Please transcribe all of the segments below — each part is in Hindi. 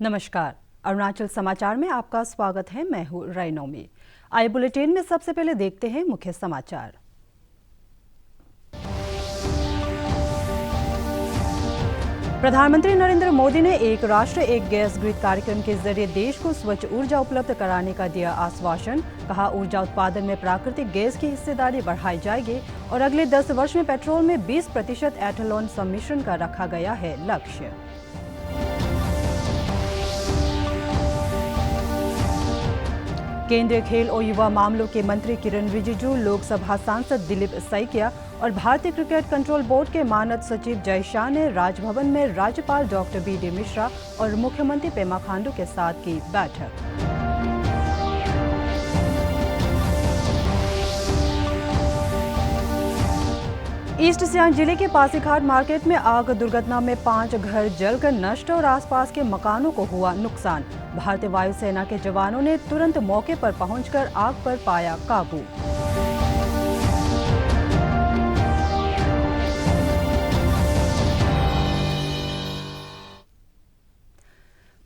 नमस्कार। अरुणाचल समाचार में आपका स्वागत है। मैं हूँ रायनौमी। आइए बुलेटिन में सबसे पहले देखते हैं मुख्य समाचार। प्रधानमंत्री नरेंद्र मोदी ने एक राष्ट्र एक गैस ग्रिड कार्यक्रम के जरिए देश को स्वच्छ ऊर्जा उपलब्ध कराने का दिया आश्वासन। कहा, ऊर्जा उत्पादन में प्राकृतिक गैस की हिस्सेदारी बढ़ाई जाएगी और अगले 10 वर्ष में पेट्रोल में 20% एथेनॉल सम्मिश्रण का रखा गया है लक्ष्य। केंद्रीय खेल और युवा मामलों के मंत्री किरण रिजिजू, लोकसभा सांसद दिलीप सैकिया और भारतीय क्रिकेट कंट्रोल बोर्ड के मानद सचिव जय शाह ने राजभवन में राज्यपाल डॉक्टर बी.डी. मिश्रा और मुख्यमंत्री पेमा खांडू के साथ की बैठक। ईस्ट सियांग जिले के पासीघाट मार्केट में आग दुर्घटना में 5 घर जलकर नष्ट और आसपास के मकानों को हुआ नुकसान। भारतीय वायुसेना के जवानों ने तुरंत मौके पर पहुंचकर आग पर पाया काबू।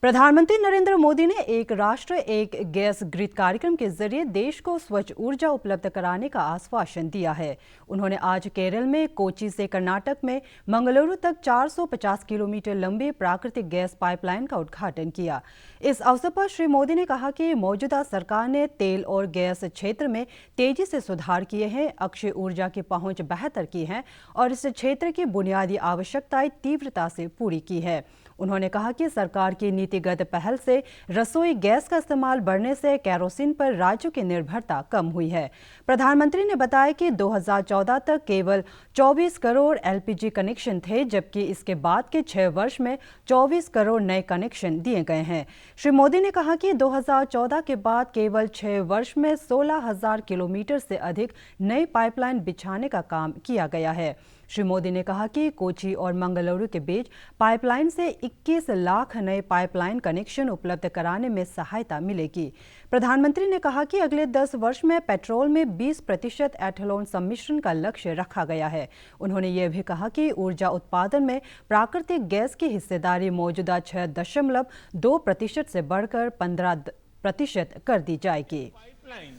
प्रधानमंत्री नरेंद्र मोदी ने एक राष्ट्र एक गैस ग्रिड कार्यक्रम के जरिए देश को स्वच्छ ऊर्जा उपलब्ध कराने का आश्वासन दिया है। उन्होंने आज केरल में कोच्चि से कर्नाटक में मंगलुरु तक 450 किलोमीटर लंबी प्राकृतिक गैस पाइपलाइन का उद्घाटन किया। इस अवसर पर श्री मोदी ने कहा कि मौजूदा सरकार ने तेल और गैस क्षेत्र में तेजी से सुधार किए हैं, अक्षय ऊर्जा की पहुंच बेहतर की है और इस क्षेत्र की बुनियादी आवश्यकताएं तीव्रता से पूरी की है। उन्होंने कहा कि सरकार की नीतिगत पहल से रसोई गैस का इस्तेमाल बढ़ने से केरोसिन पर राज्यों की निर्भरता कम हुई है। प्रधानमंत्री ने बताया कि 2014 तक केवल 24 करोड़ एलपीजी कनेक्शन थे, जबकि इसके बाद के 6 वर्ष में 24 करोड़ नए कनेक्शन दिए गए हैं। श्री मोदी ने कहा कि 2014 के बाद केवल 6 वर्ष में 16,000 किलोमीटर से अधिक नई पाइपलाइन बिछाने का काम किया गया है। श्री मोदी ने कहा कि कोच्चि और मंगलुरु के बीच पाइपलाइन से 21 लाख नए पाइपलाइन कनेक्शन उपलब्ध कराने में सहायता मिलेगी। प्रधानमंत्री ने कहा कि अगले 10 वर्ष में पेट्रोल में 20% एथेनॉल सम्मिश्रण का लक्ष्य रखा गया है। उन्होंने ये भी कहा कि ऊर्जा उत्पादन में प्राकृतिक गैस की हिस्सेदारी मौजूदा 6.2% से बढ़कर 15% कर दी जाएगी। पाइपलाइन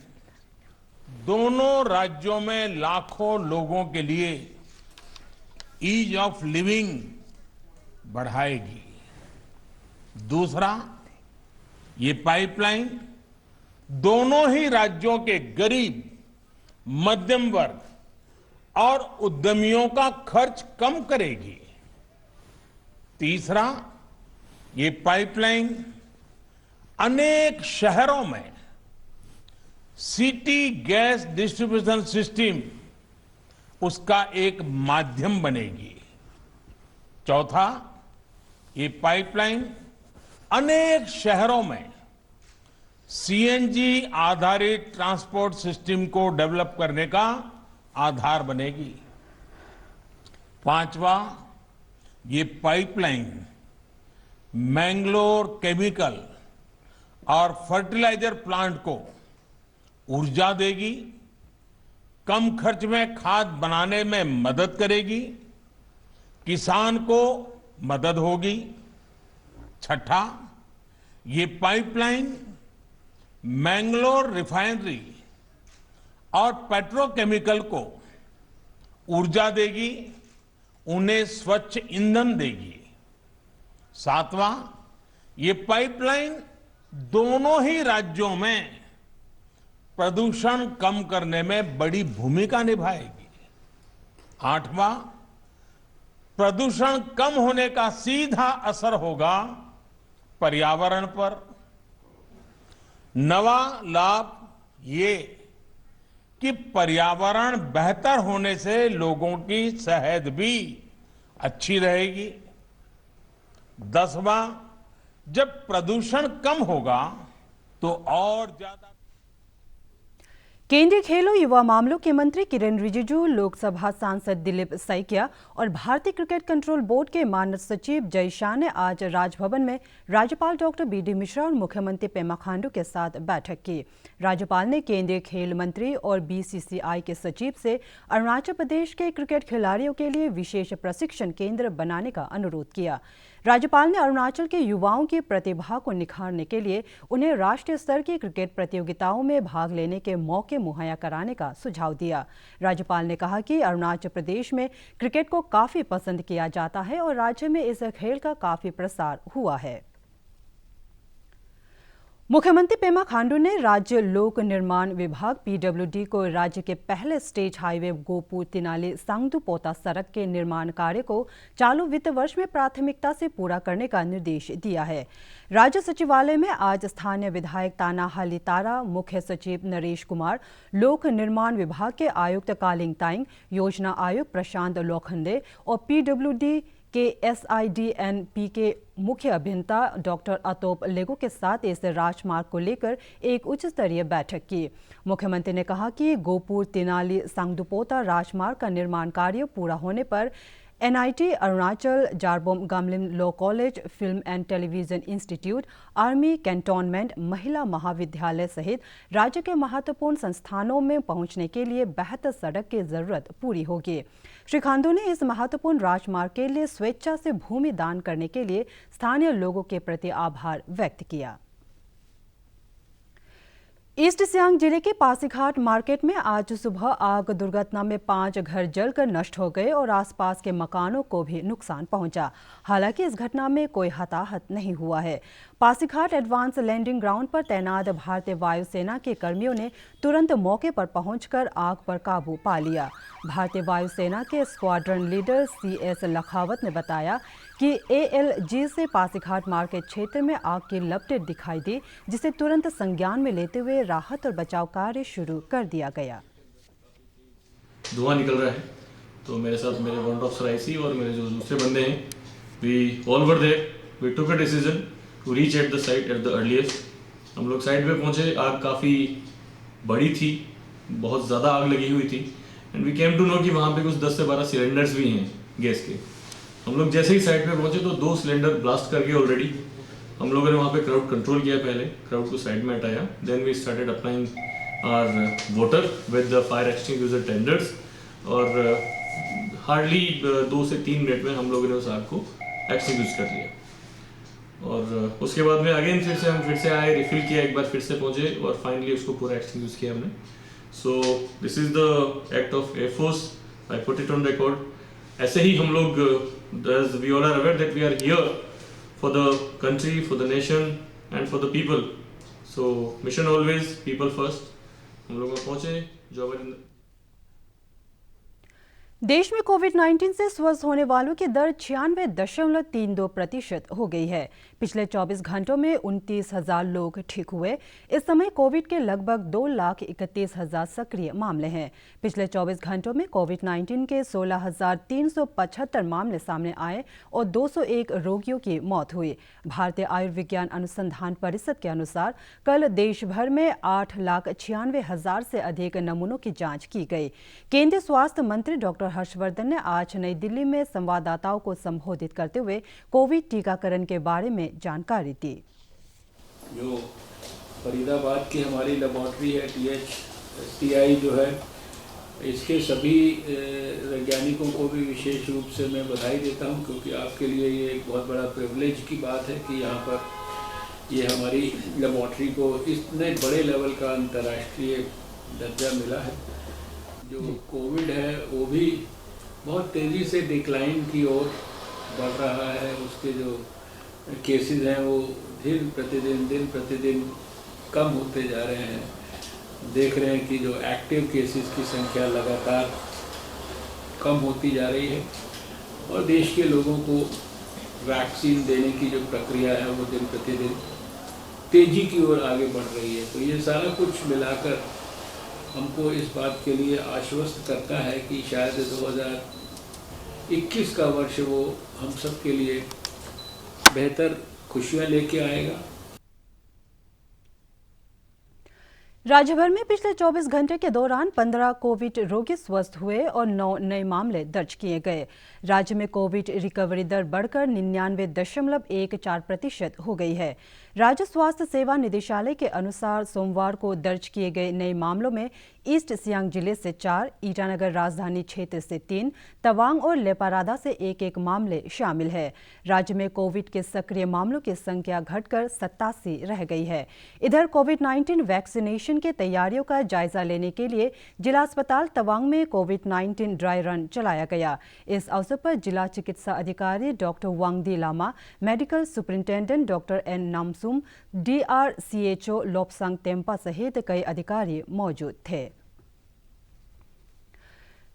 दोनों राज्यों में लाखों लोगों के लिए ईज ऑफ लिविंग बढ़ाएगी। दूसरा, ये पाइपलाइन दोनों ही राज्यों के गरीब, मध्यम वर्ग और उद्यमियों का खर्च कम करेगी। तीसरा, ये पाइपलाइन अनेक शहरों में सिटी गैस डिस्ट्रीब्यूशन सिस्टम उसका एक माध्यम बनेगी। चौथा, ये पाइपलाइन अनेक शहरों में सीएनजी आधारित ट्रांसपोर्ट सिस्टम को डेवलप करने का आधार बनेगी। पांचवा, ये पाइपलाइन मैंगलोर केमिकल और फर्टिलाइजर प्लांट को ऊर्जा देगी, कम खर्च में खाद बनाने में मदद करेगी, किसान को मदद होगी। छठा, ये पाइपलाइन मैंगलोर रिफाइनरी और पेट्रोकेमिकल को ऊर्जा देगी, उन्हें स्वच्छ ईंधन देगी। सातवां, ये पाइपलाइन दोनों ही राज्यों में प्रदूषण कम करने में बड़ी भूमिका निभाएगी। आठवां, प्रदूषण कम होने का सीधा असर होगा पर्यावरण पर। नवा लाभ ये कि पर्यावरण बेहतर होने से लोगों की सेहत भी अच्छी रहेगी। 10वां, जब प्रदूषण कम होगा तो और ज्यादा केंद्रीय खेलों युवा मामलों के मंत्री किरेन रिजिजू, लोकसभा सांसद दिलीप सैकिया और भारतीय क्रिकेट कंट्रोल बोर्ड के मानद सचिव जय शाह ने आज राजभवन में राज्यपाल डॉक्टर बी.डी. मिश्रा और मुख्यमंत्री पेमा खांडू के साथ बैठक की। राज्यपाल ने केंद्रीय खेल मंत्री और बीसीसीआई के सचिव से अरुणाचल प्रदेश के क्रिकेट खिलाड़ियों के लिए विशेष प्रशिक्षण केंद्र बनाने का अनुरोध किया। राज्यपाल ने अरुणाचल के युवाओं की प्रतिभा को निखारने के लिए उन्हें राष्ट्रीय स्तर की क्रिकेट प्रतियोगिताओं में भाग लेने के मौके मुहैया कराने का सुझाव दिया। राज्यपाल ने कहा कि अरुणाचल प्रदेश में क्रिकेट को काफी पसंद किया जाता है और राज्य में इस खेल का काफी प्रसार हुआ है। मुख्यमंत्री पेमा खांडू ने राज्य लोक निर्माण विभाग पीडब्ल्यूडी को राज्य के पहले स्टेट हाईवे गोपुर तिनाली सांगदुपोता सड़क के निर्माण कार्य को चालू वित्त वर्ष में प्राथमिकता से पूरा करने का निर्देश दिया है। राज्य सचिवालय में आज स्थानीय विधायक ताना हाली तारा, मुख्य सचिव नरेश कुमार, लोक निर्माण विभाग के आयुक्त कालिंग ताइंग, योजना आयुक्त प्रशांत लोखंडे और पीडब्ल्यूडी के SIDNP के मुख्य अभियंता डॉक्टर अतोप लेगो के साथ इस राजमार्ग को लेकर एक उच्च स्तरीय बैठक की। मुख्यमंत्री ने कहा कि गोपुर तिनाली सांगदुपोता राजमार्ग का निर्माण कार्य पूरा होने पर NIT Arunachal, Jarbom Gamlin law college, film and television institute, army cantonment, महिला महाविद्यालय सहित राज्य के महत्वपूर्ण संस्थानों में पहुंचने के लिए बेहतर सड़क की जरूरत पूरी होगी। श्री खांडू ने इस महत्वपूर्ण राजमार्ग के लिए स्वेच्छा से भूमि दान करने के लिए स्थानीय लोगों के प्रति आभार व्यक्त किया। ईस्ट सियांग जिले के पासीघाट मार्केट में आज सुबह आग दुर्घटना में 5 घर जलकर नष्ट हो गए और आसपास के मकानों को भी नुकसान पहुंचा। हालांकि इस घटना में कोई हताहत नहीं हुआ है। पासीघाट एडवांस लैंडिंग ग्राउंड पर तैनात भारतीय वायुसेना के कर्मियों ने तुरंत मौके पर पहुंचकर आग पर काबू पा लिया। भारतीय वायुसेना के स्क्वाड्रन लीडर CS लखावत ने बताया कि ALG से पासीघाट मार्केट क्षेत्र में आग की लपटें दिखाई दी, जिसे तुरंत संज्ञान में लेते हुए राहत और बचाव कार्य शुरू कर दिया गया। धुआं निकल रहा है, तो मेरे साथ मेरे वारंट ऑफिसर आईसी और मेरे जो दूसरे बंदे हैं, we all were there, we took a decision to reach at the site at the earliest. हम लोग साइट पे पहुंचे, आग काफ़ी बड़ी थी, बहुत ज़्यादा आग लगी हुई थी and we came to know कि वहाँ पे कुछ 10 से 12 सिलेंडर्स भी हैं गैस के। हम लोग जैसे ही साइट पे पहुंचे तो 2 सिलेंडर ब्लास्ट करके ऑलरेडी हम लोगों ने वहाँ पे क्राउड कंट्रोल किया, पहले क्राउड को साइड में हटाया, then we started applying our water with the fire extinguisher tenders और हार्डली 2 से 3 मिनट में हम लोगों ने उस आग को एक्सटिंग्विश कर लिया। और उसके बाद में अगेन हम फिर से आए, रिफिल किया, एक बार फिर से पहुंचे और फाइनली उसको पूरा एक्सटिंग्विश किया हमने। So this is the act of air force, I put it on record. ऐसे ही हम लोग, as we all are aware that we are here for the country, for the nation and for the people. So mission always people first. हम लोग पहुंचे जो देश में कोविड-19 से स्वस्थ होने वालों की दर 96.32% हो गई है। पिछले 24 घंटों में 29,000 लोग ठीक हुए। इस समय कोविड के लगभग 2,31,000 सक्रिय मामले हैं। पिछले 24 घंटों में कोविड-19 के 16,375 मामले सामने आए और 201 रोगियों की मौत हुई। भारतीय आयुर्विज्ञान अनुसंधान परिषद के अनुसार कल देश भर में 8,96,000 से अधिक नमूनों की जांच की गई। केंद्रीय स्वास्थ्य मंत्री डॉक्टर हर्षवर्धन ने आज नई दिल्ली में संवाददाताओं को संबोधित करते हुए कोविड टीकाकरण के बारे में जानकारी दी। जो फरीदाबाद की हमारी लेबोरेटरी है THSTI जो है, इसके सभी वैज्ञानिकों को भी विशेष रूप से मैं बधाई देता हूं, क्योंकि आपके लिए ये एक बहुत बड़ा प्रिविलेज की बात है कि यहाँ पर ये हमारी लेबोरेटरी को इतने बड़े लेवल का अंतर्राष्ट्रीय दर्जा मिला है। जो कोविड है वो भी बहुत तेज़ी से डिक्लाइन की ओर बढ़ रहा है। उसके जो केसेस हैं वो दिन प्रतिदिन कम होते जा रहे हैं। देख रहे हैं कि जो एक्टिव केसेस की संख्या लगातार कम होती जा रही है और देश के लोगों को वैक्सीन देने की जो प्रक्रिया है वो दिन प्रतिदिन तेज़ी की ओर आगे बढ़ रही है। तो ये सारा कुछ मिलाकर हमको इस बात के लिए आश्वस्त करता है कि शायद 2021 का वर्ष वो हम सब के लिए बेहतर खुशियां लेके आएगा। राज्य भर में पिछले 24 घंटे के दौरान 15 कोविड रोगी स्वस्थ हुए और 9 नए मामले दर्ज किए गए। राज्य में कोविड रिकवरी दर बढ़कर 99.14% हो गई है। राज्य स्वास्थ्य सेवा निदेशालय के अनुसार सोमवार को दर्ज किए गए नए मामलों में ईस्ट सियांग जिले से 4, ईटानगर राजधानी क्षेत्र से 3, तवांग और लेपारादा से एक मामले शामिल है। राज्य में कोविड के सक्रिय मामलों की संख्या घटकर 87 रह गई है। इधर कोविड-19 वैक्सीनेशन की तैयारियों का जायजा लेने के लिए जिला अस्पताल तवांग में कोविड-19 ड्राई रन चलाया गया। इस अवसर पर जिला चिकित्सा अधिकारी doctor Wangdi Lama, medical superintendent doctor N Namsum, DRCHO Lopsang Tempa सहित कई अधिकारी मौजूद थे।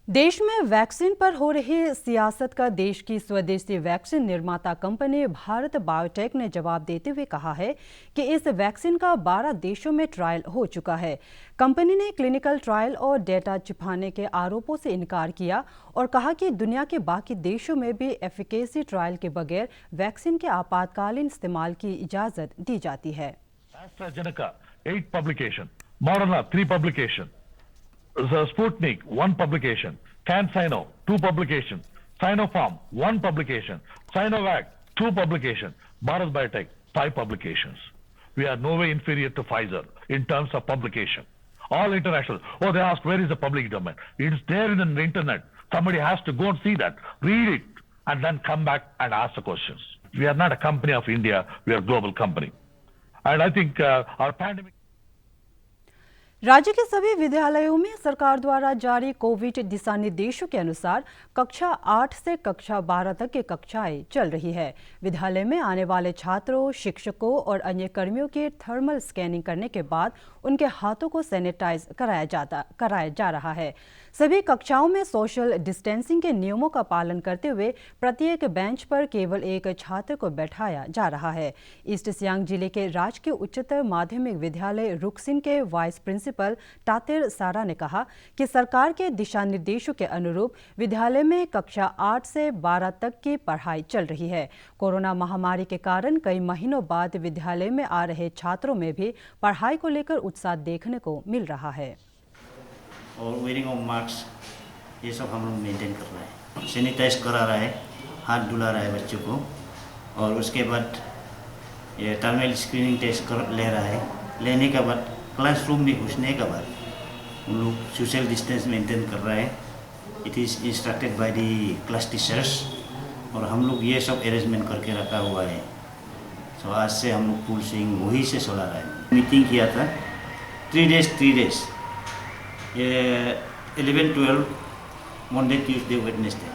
देश में वैक्सीन पर हो रही सियासत का देश की स्वदेशी वैक्सीन निर्माता कंपनी भारत बायोटेक ने जवाब देते हुए कहा है कि इस वैक्सीन का 12 देशों में ट्रायल हो चुका है। कंपनी ने क्लिनिकल ट्रायल और डेटा छिपाने के आरोपों से इनकार किया और कहा कि दुनिया के बाकी देशों में भी एफिकेसी ट्रायल के बगैर वैक्सीन के आपातकालीन इस्तेमाल की इजाजत दी जाती है। AstraZeneca 8 publication, Moderna 3 publication, Sputnik 1 publication, CanSino 2 publication, Sinopharm 1 publication, Sinovac 2 publication, Bharat Biotech 5 publications. We are no way inferior to Pfizer in terms of publication. All international. Oh, they ask where is the public domain? It's there in the internet. Somebody has to go and see that, read it, and then come back and ask the questions. We are not a company of India. We are a global company. And I think our pandemic. राज्य के सभी विद्यालयों में सरकार द्वारा जारी कोविड दिशा निर्देशों के अनुसार कक्षा 8 से कक्षा 12 तक की कक्षाएं चल रही है। विद्यालय में आने वाले छात्रों, शिक्षकों और अन्य कर्मियों की थर्मल स्कैनिंग करने के बाद उनके हाथों को सैनिटाइज कराया जा रहा है। सभी कक्षाओं में सोशल डिस्टेंसिंग के नियमों का पालन करते हुए प्रत्येक बेंच पर केवल एक छात्र को बैठाया जा रहा है। ईस्ट सियांग जिले के राजकीय उच्चतर माध्यमिक विद्यालय रुकसिन के वाइस प्रिंसिपल तातिर सारा ने कहा कि सरकार के दिशा निर्देशों के अनुरूप विद्यालय में कक्षा 8 से 12 तक की पढ़ाई चल रही है। कोरोना महामारी के कारण कई महीनों बाद विद्यालय में आ रहे छात्रों में भी पढ़ाई को लेकर उत्साह देखने को मिल रहा है। और वेयरिंग ऑफ मास्क ये सब हम लोग मेंटेन कर रहे हैं, सैनिटाइज करा रहा है, हाथ धुला रहा है बच्चों को, और उसके बाद ये थर्मल स्क्रीनिंग टेस्ट ले रहा है। लेने के बाद क्लासरूम में घुसने के बाद हम लोग सोशल डिस्टेंस मेंटेन कर रहे हैं। It is instructed by the class teachers, और हम लोग ये सब अरेंजमेंट करके रखा हुआ है। तो आज से हम लोग फुल स्विंग वही से चला रहा है। मीटिंग किया था 3 डेज ये 11-12 मंडे, ट्यूसडे, वेडनेसडे,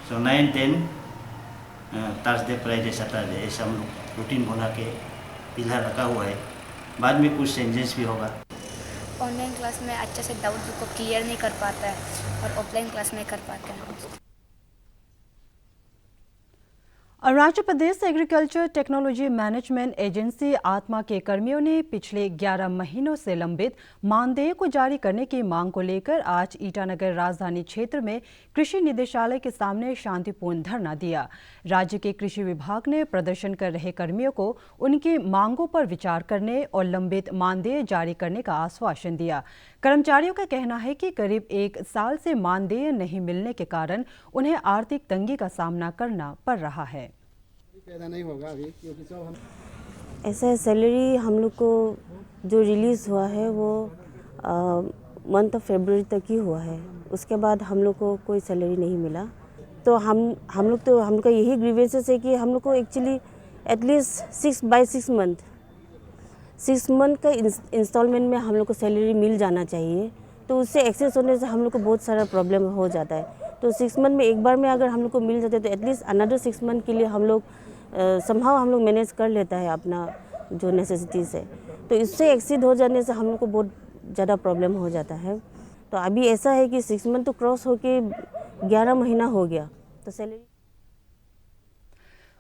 सो 9-10 थर्सडे, फ्राइडे, सैटरडे, ऐसा हम लोग रूटीन बना के फिलहाल रखा हुआ है। बाद में कुछ चेंजेस भी होगा। ऑनलाइन क्लास में अच्छे से डाउट को क्लियर नहीं कर पाता है और ऑफलाइन क्लास में कर पाते हैं। Arunachal Pradesh agriculture technology management agency आत्मा के कर्मियों ने पिछले 11 महीनों से लंबित मानदेय को जारी करने की मांग को लेकर आज ईटानगर राजधानी क्षेत्र में कृषि निदेशालय के सामने शांतिपूर्ण धरना दिया। राज्य के कृषि विभाग ने प्रदर्शन कर रहे कर्मियों को उनकी मांगों पर विचार करने और लंबित मानदेय जारी करने का आश्वासन दिया। कर्मचारियों का कहना है कि करीब 1 साल से मानदेय नहीं मिलने के कारण उन्हें आर्थिक तंगी का सामना करना पड़ रहा है। नहीं होगा अभी, क्योंकि सब हम ऐसा सैलरी हम लोग को जो रिलीज़ हुआ है वो मंथ ऑफ फरवरी तक ही हुआ है। उसके बाद हम लोग को कोई सैलरी नहीं मिला। तो हम लोग का यही ग्रीवेंसेस है कि हम लोग को एक्चुअली एटलीस्ट 6 मंथ का इंस्टॉलमेंट में हम लोग को सैलरी मिल जाना चाहिए। तो उससे एक्सेस होने से हम लोग को बहुत सारा प्रॉब्लम हो जाता है। तो 6 मंथ में एक बार में अगर हम लोग को मिल जाता है तो एटलीस्ट अनदर 6 मंथ के लिए हम लोग समहाउ हम लोग मैनेज कर लेता है अपना जो नेसेसिटीज़ है। तो इससे एक्सीड हो जाने से हम लोग को बहुत ज़्यादा प्रॉब्लम हो जाता है। तो अभी ऐसा है कि 6 मंथ तो क्रॉस होके 11 महीना हो गया तो सैलरी।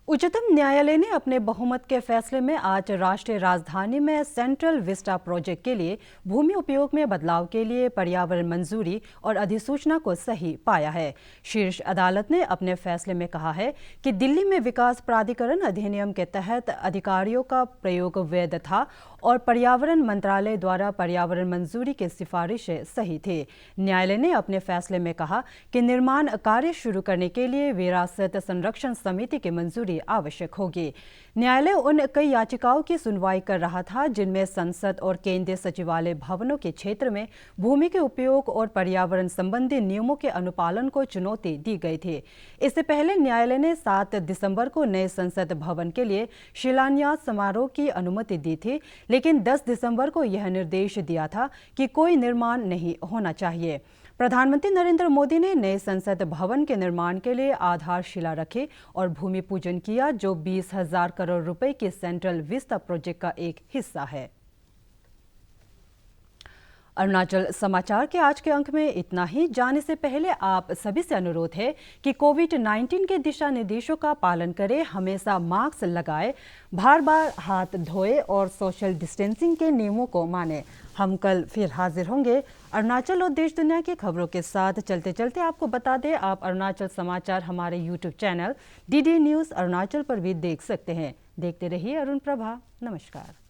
उच्चतम न्यायालय ने अपने बहुमत के फैसले में आज राष्ट्रीय राजधानी में सेंट्रल विस्टा प्रोजेक्ट के लिए भूमि उपयोग में बदलाव के लिए पर्यावरण मंजूरी और अधिसूचना को सही पाया है। शीर्ष अदालत ने अपने फैसले में कहा है कि दिल्ली में विकास प्राधिकरण अधिनियम के तहत अधिकारियों का प्रयोग वैध था और पर्यावरण मंत्रालय द्वारा पर्यावरण मंजूरी की सिफारिशें सही थे। न्यायालय ने अपने फैसले में कहा कि निर्माण कार्य शुरू करने के लिए विरासत संरक्षण समिति की मंजूरी आवश्यक होगी। न्यायालय उन कई याचिकाओं की सुनवाई कर रहा था जिनमें संसद और केंद्रीय सचिवालय भवनों के क्षेत्र में भूमि के उपयोग और पर्यावरण संबंधी नियमों के अनुपालन को चुनौती दी गई थी। इससे पहले न्यायालय ने 7 दिसंबर को नए संसद भवन के लिए शिलान्यास समारोह की अनुमति दी थी, लेकिन 10 दिसंबर को यह निर्देश दिया था कि कोई निर्माण नहीं होना चाहिए। प्रधानमंत्री नरेंद्र मोदी ने नए संसद भवन के निर्माण के लिए आधारशिला रखी और भूमि पूजन किया, जो 20,000 करोड़ रुपए के सेंट्रल विस्टा प्रोजेक्ट का एक हिस्सा है। अरुणाचल समाचार के आज के अंक में इतना ही। जाने से पहले आप सभी से अनुरोध है कि कोविड-19 के दिशा निर्देशों का पालन करें, हमेशा मास्क लगाएं, बार-बार हाथ धोएं और सोशल डिस्टेंसिंग के नियमों को मानें। हम कल फिर हाजिर होंगे अरुणाचल और देश दुनिया की खबरों के साथ। चलते चलते आपको बता दें, आप अरुणाचल समाचार हमारे YouTube channel DD news Arunachal पर भी देख सकते हैं। देखते रहिए अरुण प्रभा। नमस्कार।